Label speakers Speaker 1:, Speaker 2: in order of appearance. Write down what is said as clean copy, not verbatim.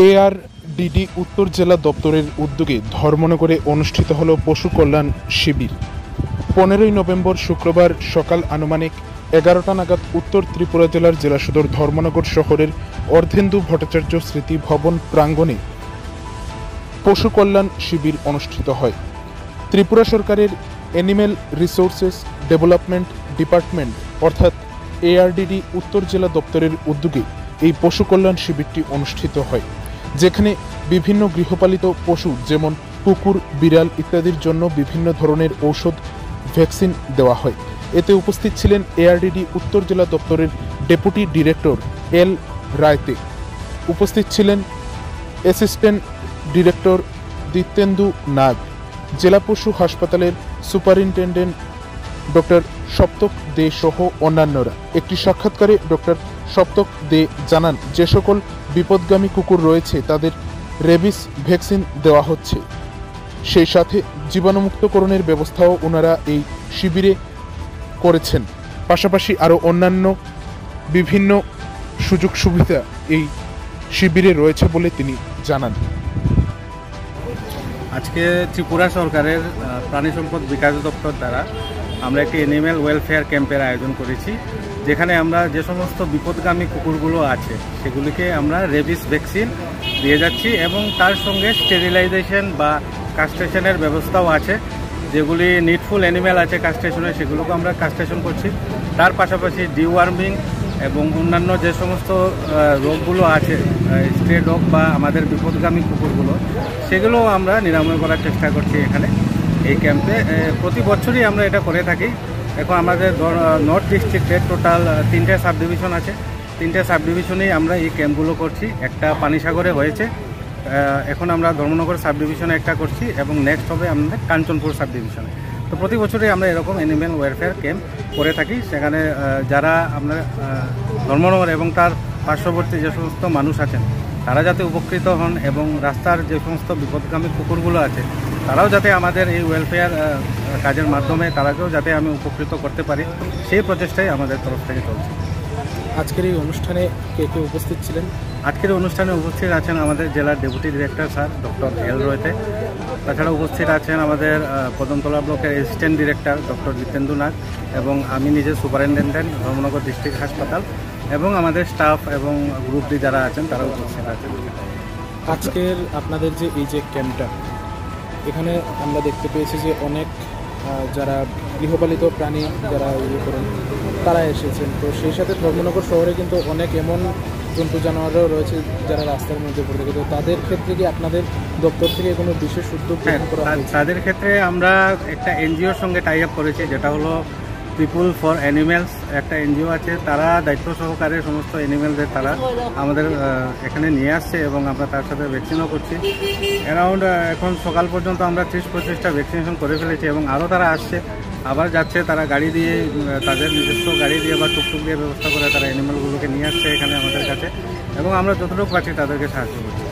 Speaker 1: ARDD উত্তর জেলা দপ্তরের উদ্যোগে ধর্মনগরে অনুষ্ঠিত হল পশু কল্যাণ শিবির। 15ই নভেম্বর শুক্রবার সকাল আনুমানিক 11টা নাগাদ উত্তর ত্রিপুরা জেলার জেলা সদর ধর্মনগর শহরের অর্ধেন্দু ভট্টাচার্য স্মৃতি ভবন প্রাঙ্গণে পশু কল্যাণ শিবির অনুষ্ঠিত হয়। ত্রিপুরা সরকারের অ্যানিম্যাল রিসোর্সেস ডেভেলপমেন্ট ডিপার্টমেন্ট অর্থাৎ এআরডিডি উত্তর জেলা দপ্তরের উদ্যোগে এই পশু কল্যাণ শিবিরটি অনুষ্ঠিত হয়, যেখানে বিভিন্ন গৃহপালিত পশু যেমন কুকুর, বিড়াল ইত্যাদির জন্য বিভিন্ন ধরনের ঔষধ, ভ্যাকসিন দেওয়া হয়। এতে উপস্থিত ছিলেন এআরডিডি উত্তর জেলা দপ্তরের ডেপুটি ডিরেক্টর এল রায়তে, উপস্থিত ছিলেন অ্যাসিস্ট্যান্ট ডিরেক্টর দিতেন্দু নাগ, জেলা পশু হাসপাতালের সুপারিনটেন্ডেন্ট ডক্টর সপ্তক দে সহ অন্যান্যরা। একটি সাক্ষাৎকারে ডক্টর সপ্তক দে জানান, যে সকল বিপদগামী কুকুর রয়েছে তাদের রেবিস ভ্যাকসিন দেওয়া হচ্ছে, সেই সাথে জীবাণুমুক্তকরণের ব্যবস্থাও ওনারা এই শিবিরে করেছেন। পাশাপাশি আরও অন্যান্য বিভিন্ন সুযোগ সুবিধা এই শিবিরে রয়েছে বলে তিনি জানান।
Speaker 2: আজকে ত্রিপুরা সরকারের প্রাণী সম্পদ বিকাশ দপ্তর দ্বারা আমরা একটি অ্যানিম্যাল ওয়েলফেয়ার ক্যাম্পের আয়োজন করেছি, যেখানে আমরা যে সমস্ত বিপদগামী কুকুরগুলো আছে সেগুলিকে আমরা রেবিস ভ্যাকসিন দিয়ে যাচ্ছি এবং তার সঙ্গে স্টেরিলাইজেশন বা কাস্ট্রেশনের ব্যবস্থাও আছে। যেগুলি নিডফুল অ্যানিম্যাল আছে কাস্ট্রেশনের, সেগুলোকে আমরা কাস্ট্রেশন করছি। তার পাশাপাশি ডিওয়ার্মিং এবং অন্যান্য যে সমস্ত রোগগুলো আছে, স্ট্রে রোগ বা আমাদের বিপদগামী কুকুরগুলো, সেগুলো আমরা নিরাময় করার চেষ্টা করছি এখানে এই ক্যাম্পে। প্রতি বছরই আমরা এটা করে থাকি। এখন আমাদের নর্থ ডিস্ট্রিক্টে টোটাল 3টে সাব ডিভিশন আছে, 3টে সাব ডিভিশনেই আমরা এই ক্যাম্পগুলো করছি। একটা পানিসাগরে হয়েছে, এখন আমরা ধর্মনগর সাব ডিভিশনে একটা করছি এবং নেক্সট হবে আমাদের কাঞ্চনপুর সাব ডিভিশনে। তো প্রতি বছরই আমরা এরকম অ্যানিম্যাল ওয়েলফেয়ার ক্যাম্প করে থাকি। সেখানে যারা আমরা ধর্মনগর এবং তার পার্শ্ববর্তী যে সমস্ত মানুষ আছেন তারা যাতে উপকৃত হন এবং রাস্তার যে সমস্ত বিপদগামী কুকুরগুলো আছে তারাও যাতে আমাদের এই ওয়েলফেয়ার কাজের মাধ্যমে তারাকেও যাতে আমি উপকৃত করতে পারি, সেই প্রচেষ্টাই আমাদের তরফ থেকে চলছে।
Speaker 1: আজকের এই অনুষ্ঠানে কে কে উপস্থিত ছিলেন?
Speaker 2: আজকের অনুষ্ঠানে উপস্থিত আছেন আমাদের জেলার deputy director sir doctor L রয়েতে। তাছাড়া উপস্থিত আছেন আমাদের কদমতলা ব্লকের assistant director doctor Ditendu Nag এবং আমি নিজে সুপারিনটেন্ডেন্ট ধর্মনগর ডিস্ট্রিক্ট হাসপাতাল এবং আমাদের স্টাফ এবং গ্রুপ ডি যারা আছেন তারা উপস্থিত আছেন।
Speaker 1: আজকের আপনাদের যে এই যে ক্যাম্পটা, এখানে আমরা দেখতে পেয়েছি যে অনেক যারা গৃহপালিত প্রাণী যারা ইয়ে করেন তারা এসেছেন। তো সেই সাথে ধর্মনগর শহরে কিন্তু অনেক এমন জন্তু জানোয়ারও রয়েছে যারা রাস্তার মধ্যে পড়ে থাকে। তো তাদের ক্ষেত্রে কি আপনাদের দপ্তর থেকে কোনো বিশেষ উদ্যোগ গ্রহণ করা হয়েছে?
Speaker 2: তাদের ক্ষেত্রে আমরা একটা এনজিওর সঙ্গে টাই আপ করেছি, যেটা হলো পিপুল ফর অ্যানিম্যালস। একটা এনজিও আছে, তারা দায়িত্ব সহকারে সমস্ত অ্যানিম্যালদের তারা আমাদের এখানে নিয়ে আসছে এবং আমরা তার সাথে ভ্যাকসিনও করছি। অ্যারাউন্ড এখন সকাল পর্যন্ত আমরা 30-25টা ভ্যাকসিনেশন করে ফেলেছি এবং আরও তারা আসছে, আবার যাচ্ছে। তারা গাড়ি দিয়ে, তাদের নিজস্ব গাড়ি দিয়ে বা টুকটুক দিয়ে ব্যবস্থা করে তারা অ্যানিম্যালগুলোকে নিয়ে আসছে এখানে আমাদের কাছে এবং আমরা যতটুকু পাচ্ছি তাদেরকে সাহায্য করছি।